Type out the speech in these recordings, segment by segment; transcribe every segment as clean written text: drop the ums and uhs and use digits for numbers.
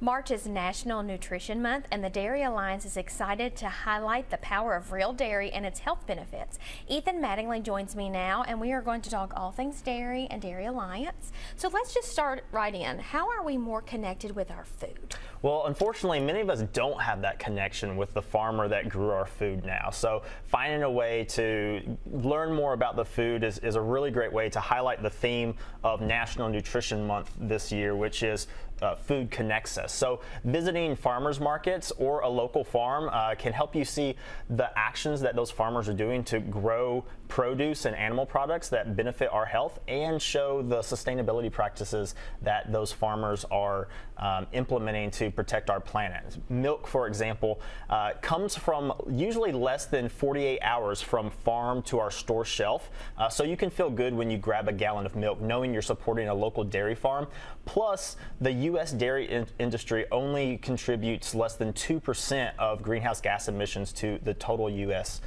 March is National Nutrition Month, and the Dairy Alliance is excited to highlight the power of real dairy and its health benefits. Ethan Mattingly joins me now, and we are going to talk all things dairy and Dairy Alliance. So let's just start right in. How are we more connected with our food? Well, unfortunately, many of us don't have that connection with the farmer that grew our food now. So finding a way to learn more about the food is a really great way to highlight the theme of National Nutrition Month this year, which is food connects us. So visiting farmers markets or a local farm can help you see the actions that those farmers are doing to grow produce and animal products that benefit our health and show the sustainability practices that those farmers are implementing to protect our planet. Milk, for example, comes from usually less than 48 hours from farm to our store shelf. So you can feel good when you grab a gallon of milk knowing you're supporting a local dairy farm. Plus, the U.S. dairy industry only contributes less than 2% of greenhouse gas emissions to the total U.S.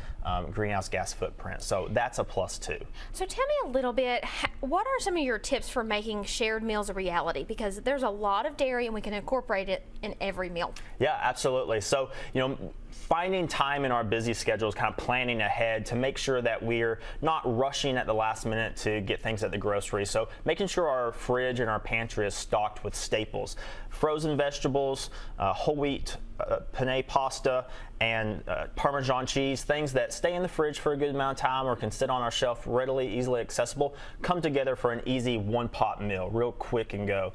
Greenhouse gas footprint. So that's a plus too. So tell me a little bit, what are some of your tips for making shared meals a reality? Because there's a lot of dairy and we can incorporate it in every meal. Yeah, absolutely. So, finding time in our busy schedules, kind of planning ahead to make sure that we're not rushing at the last minute to get things at the grocery. So making sure our fridge and our pantry is stocked with staples, frozen vegetables, whole wheat, penne pasta, and Parmesan cheese, things that stay in the fridge for a good amount of time or can sit on our shelf readily, easily accessible, come together for an easy one-pot meal, real quick and go.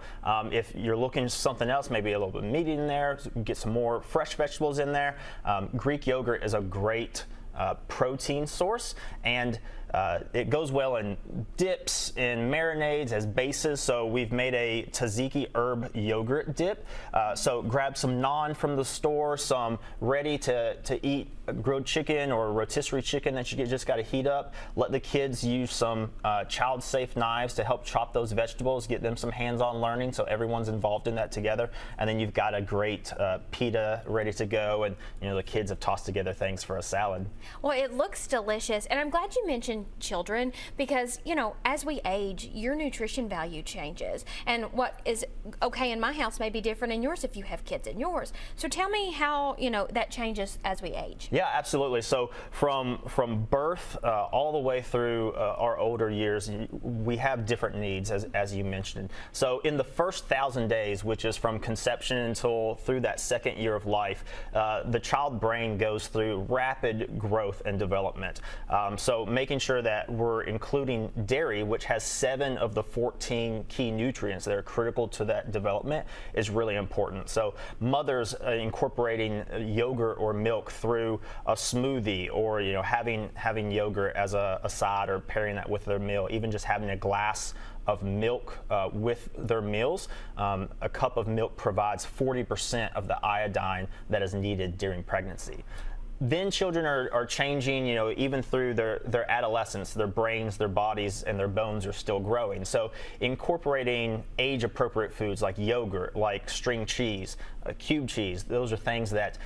If you're looking for something else, maybe a little bit of meat in there, get some more fresh vegetables in there. Greek yogurt is a great protein source, and it goes well in dips, in marinades, as bases. So we've made a tzatziki herb yogurt dip. So grab some naan from the store, some ready to eat grilled chicken or rotisserie chicken that you just got to heat up. Let the kids use some child-safe knives to help chop those vegetables, get them some hands-on learning so everyone's involved in that together. And then you've got a great pita ready to go, and the kids have tossed together things for a salad. Well, it looks delicious, and I'm glad you mentioned children because, as we age, your nutrition value changes, and what is okay in my house may be different in yours if you have kids in yours. So tell me how, that changes as we age. Yeah, absolutely. So from birth all the way through our older years, we have different needs, as you mentioned. So in the first 1,000 days, which is from conception until through that second year of life, the child brain goes through rapid growth and development. So making sure that we're including dairy, which has 7 of the 14 key nutrients that are critical to that development, is really important. So mothers incorporating yogurt or milk through a smoothie, or having yogurt as a side or pairing that with their meal, even just having a glass of milk with their meals. A cup of milk provides 40% of the iodine that is needed during pregnancy. Then children are changing, even through their adolescence. Their brains, their bodies, and their bones are still growing. So incorporating age-appropriate foods like yogurt, like string cheese, cube cheese, those are things that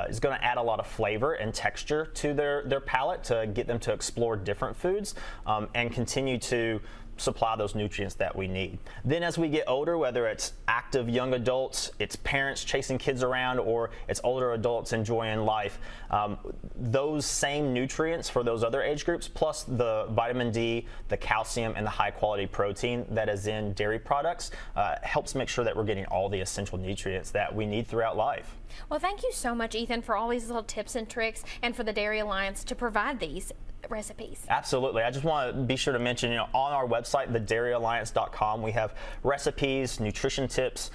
is going to add a lot of flavor and texture to their palate to get them to explore different foods and continue to supply those nutrients that we need. Then as we get older, whether it's active young adults, it's parents chasing kids around, or it's older adults enjoying life, those same nutrients for those other age groups, plus the vitamin D, the calcium, and the high quality protein that is in dairy products helps make sure that we're getting all the essential nutrients that we need throughout life. Well, thank you so much, Ethan, for all these little tips and tricks, and for the Dairy Alliance to provide these recipes. Absolutely. I just want to be sure to mention, on our website, thedairylliance.com, we have recipes, nutrition tips,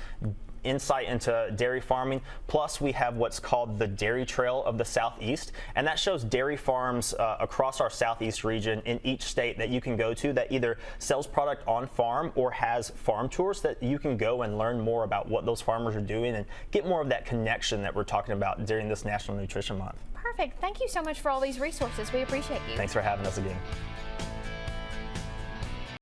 insight into dairy farming, plus we have what's called the Dairy Trail of the Southeast, and that shows dairy farms across our Southeast region in each state that you can go to that either sells product on farm or has farm tours that you can go and learn more about what those farmers are doing and get more of that connection that we're talking about during this National Nutrition Month. Perfect. Thank you so much for all these resources. We appreciate you. Thanks for having us again.